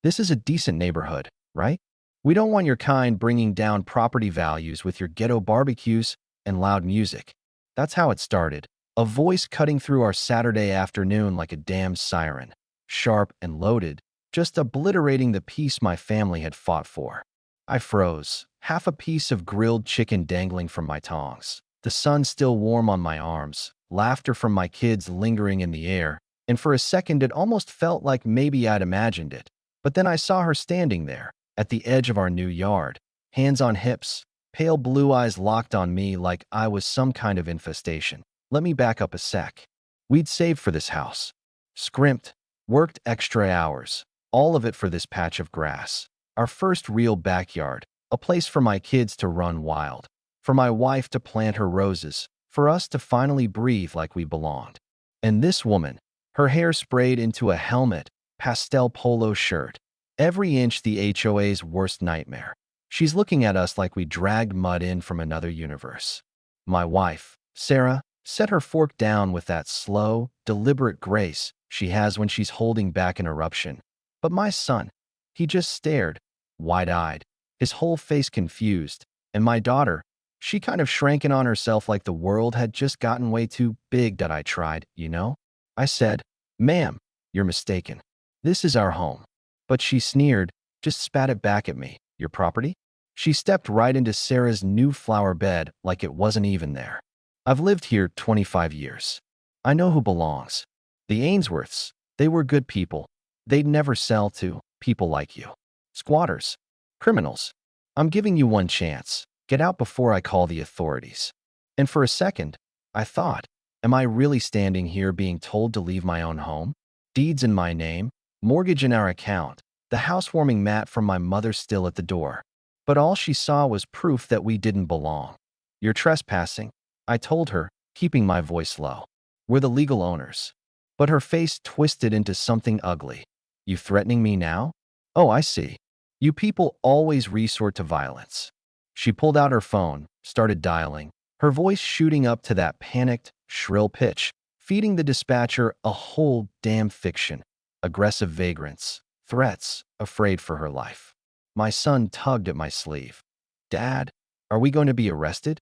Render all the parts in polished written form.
This is a decent neighborhood, right? We don't want your kind bringing down property values with your ghetto barbecues and loud music. That's how it started. A voice cutting through our Saturday afternoon like a damn siren, sharp and loaded, just obliterating the peace my family had fought for. I froze, half a piece of grilled chicken dangling from my tongs, the sun still warm on my arms, laughter from my kids lingering in the air, and for a second it almost felt like maybe I'd imagined it. But then I saw her standing there, at the edge of our new yard, hands on hips, pale blue eyes locked on me like I was some kind of infestation. Let me back up a sec. We'd saved for this house. Scrimped, worked extra hours, all of it for this patch of grass. Our first real backyard, a place for my kids to run wild, for my wife to plant her roses, for us to finally breathe like we belonged. And this woman, her hair sprayed into a helmet, pastel polo shirt, every inch the HOA's worst nightmare. She's looking at us like we dragged mud in from another universe. My wife, Sarah, set her fork down with that slow, deliberate grace she has when she's holding back an eruption. But my son, he just stared, wide-eyed, his whole face confused. And my daughter, she kind of shrank in on herself like the world had just gotten way too big that I tried, you know? I said, "Ma'am, you're mistaken. This is our home." But she sneered, just spat it back at me. "Your property?" She stepped right into Sarah's new flower bed like it wasn't even there. "I've lived here 25 years. I know who belongs. The Ainsworths, they were good people. They'd never sell to people like you. Squatters. Criminals. I'm giving you one chance. Get out before I call the authorities." And for a second, I thought, am I really standing here being told to leave my own home? Deeds in my name, mortgage in our account, the housewarming mat from my mother still at the door. But all she saw was proof that we didn't belong. "You're trespassing," I told her, keeping my voice low. "We're the legal owners." But her face twisted into something ugly. "You threatening me now? Oh, I see. You people always resort to violence." She pulled out her phone, started dialing, her voice shooting up to that panicked, shrill pitch, feeding the dispatcher a whole damn fiction. Aggressive vagrants, threats, afraid for her life. My son tugged at my sleeve. "Dad, are we going to be arrested?"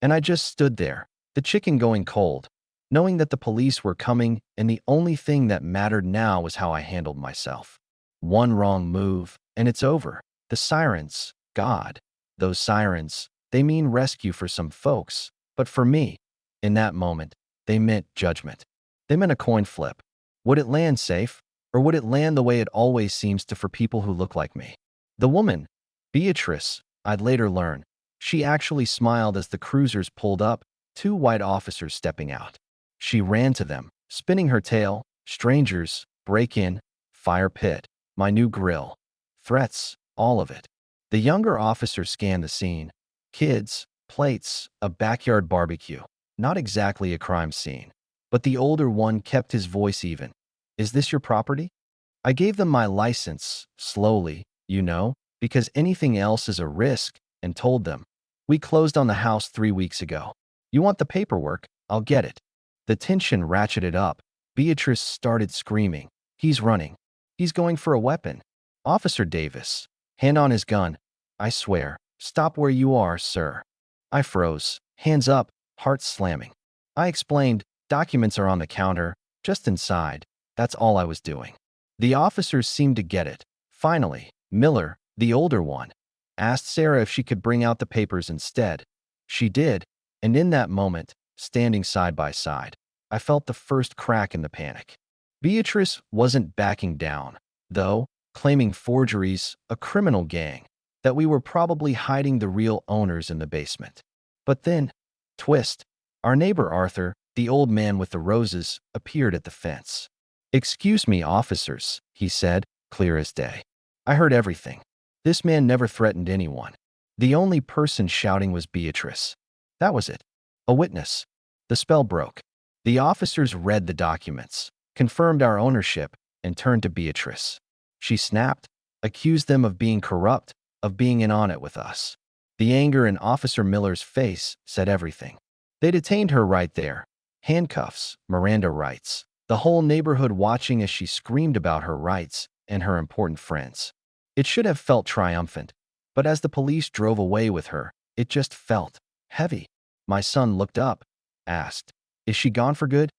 And I just stood there, the chicken going cold, knowing that the police were coming and the only thing that mattered now was how I handled myself. One wrong move, and it's over. The sirens, God, those sirens, they mean rescue for some folks, but for me, in that moment, they meant judgment. They meant a coin flip. Would it land safe, or would it land the way it always seems to for people who look like me? The woman, Beatrice, I'd later learn, she actually smiled as the cruisers pulled up, two white officers stepping out. She ran to them, spinning her tail. Strangers, break in, fire pit, my new grill. Threats, all of it. The younger officer scanned the scene. Kids, plates, a backyard barbecue. Not exactly a crime scene. But the older one kept his voice even. "Is this your property?" I gave them my license, slowly, you know, because anything else is a risk, and told them, "We closed on the house 3 weeks ago. You want the paperwork? I'll get it." The tension ratcheted up. Beatrice started screaming. "He's running. He's going for a weapon." "Officer Davis, hand on his gun. I swear, stop where you are, sir." I froze, hands up, heart slamming. I explained, "Documents are on the counter, just inside." That's all I was doing. The officers seemed to get it. Finally, Miller, the older one, asked Sarah if she could bring out the papers instead. She did, and in that moment, standing side by side, I felt the first crack in the panic. Beatrice wasn't backing down, though, claiming forgeries, a criminal gang, that we were probably hiding the real owners in the basement. But then, twist, our neighbor Arthur, the old man with the roses, appeared at the fence. "Excuse me, officers," he said, clear as day. "I heard everything. This man never threatened anyone." The only person shouting was Beatrice. That was it. A witness. The spell broke. The officers read the documents, confirmed our ownership, and turned to Beatrice. She snapped, accused them of being corrupt, of being in on it with us. The anger in Officer Miller's face said everything. They detained her right there. Handcuffs, Miranda rights. The whole neighborhood watching as she screamed about her rights, and her important friends. It should have felt triumphant, but as the police drove away with her, it just felt heavy. My son looked up, asked, "Is she gone for good?"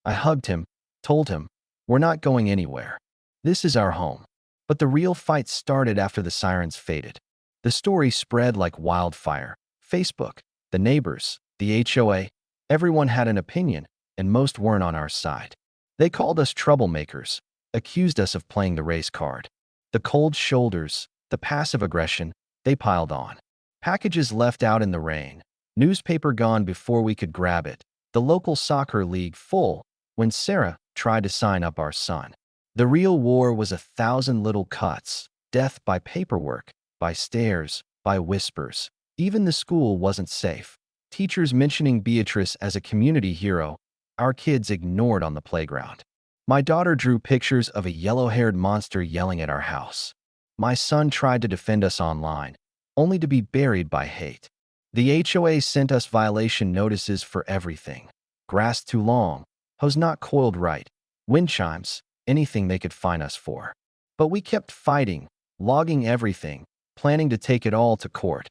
I hugged him, told him, "We're not going anywhere. This is our home." But the real fight started after the sirens faded. The story spread like wildfire. Facebook, the neighbors, the HOA, everyone had an opinion, and most weren't on our side. They called us troublemakers, accused us of playing the race card. The cold shoulders, the passive aggression, they piled on. Packages left out in the rain, newspaper gone before we could grab it, the local soccer league full when Sarah tried to sign up our son. The real war was 1,000 little cuts, death by paperwork, by stares, by whispers. Even the school wasn't safe. Teachers mentioning Beatrice as a community hero, our kids ignored on the playground. My daughter drew pictures of a yellow-haired monster yelling at our house. My son tried to defend us online, only to be buried by hate. The HOA sent us violation notices for everything. Grass too long, hose not coiled right, wind chimes, anything they could fine us for. But we kept fighting, logging everything, planning to take it all to court.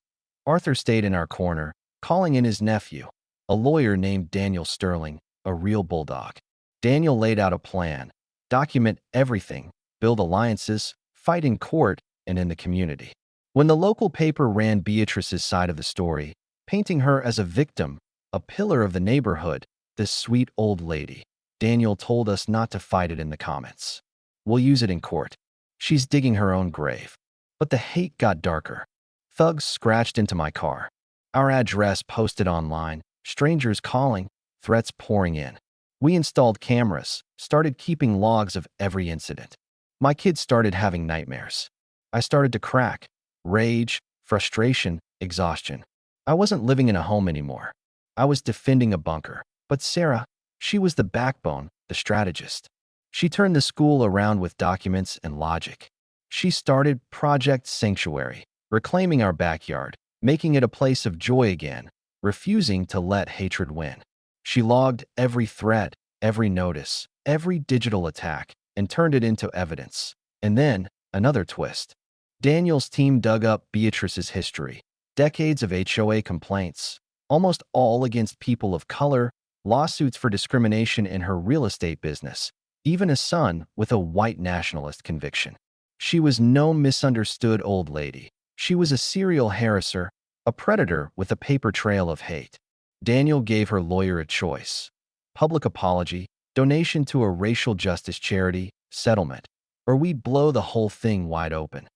Arthur stayed in our corner, calling in his nephew, a lawyer named Daniel Sterling, a real bulldog. Daniel laid out a plan, document everything, build alliances, fight in court and in the community. When the local paper ran Beatrice's side of the story, painting her as a victim, a pillar of the neighborhood, this sweet old lady, Daniel told us not to fight it in the comments. We'll use it in court. She's digging her own grave. But the hate got darker. Thugs scratched into my car. Our address posted online, strangers calling, threats pouring in. We installed cameras, started keeping logs of every incident. My kids started having nightmares. I started to crack. Rage, frustration, exhaustion. I wasn't living in a home anymore. I was defending a bunker. But Sarah, she was the backbone, the strategist. She turned the school around with documents and logic. She started Project Sanctuary, reclaiming our backyard, making it a place of joy again, refusing to let hatred win. She logged every thread, every notice, every digital attack, and turned it into evidence. And then, another twist. Daniel's team dug up Beatrice's history, decades of HOA complaints, almost all against people of color, lawsuits for discrimination in her real estate business, even a son with a white nationalist conviction. She was no misunderstood old lady. She was a serial harasser, a predator with a paper trail of hate. Daniel gave her lawyer a choice: public apology, donation to a racial justice charity, settlement, or we'd blow the whole thing wide open.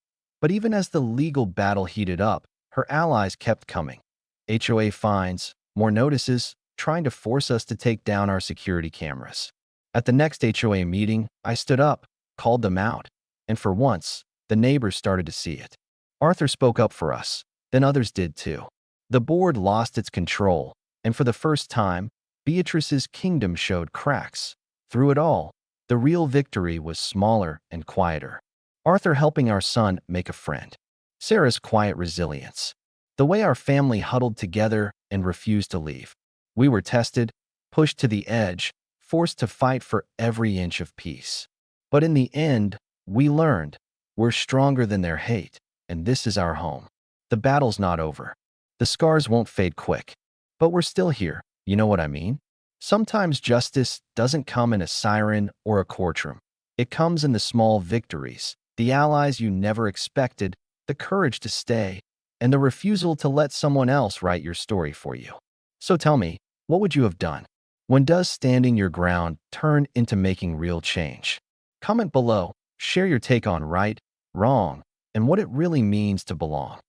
But even as the legal battle heated up, her allies kept coming. HOA fines, more notices, trying to force us to take down our security cameras. At the next HOA meeting, I stood up, called them out, and for once, the neighbors started to see it. Arthur spoke up for us, then others did too. The board lost its control, and for the first time, Beatrice's kingdom showed cracks. Through it all, the real victory was smaller and quieter. Arthur helping our son make a friend. Sarah's quiet resilience. The way our family huddled together and refused to leave. We were tested, pushed to the edge, forced to fight for every inch of peace. But in the end, we learned we're stronger than their hate, and this is our home. The battle's not over. The scars won't fade quick. But we're still here, you know what I mean? Sometimes justice doesn't come in a siren or a courtroom. It comes in the small victories, the allies you never expected, the courage to stay, and the refusal to let someone else write your story for you. So tell me, what would you have done? When does standing your ground turn into making real change? Comment below, share your take on right, wrong, and what it really means to belong.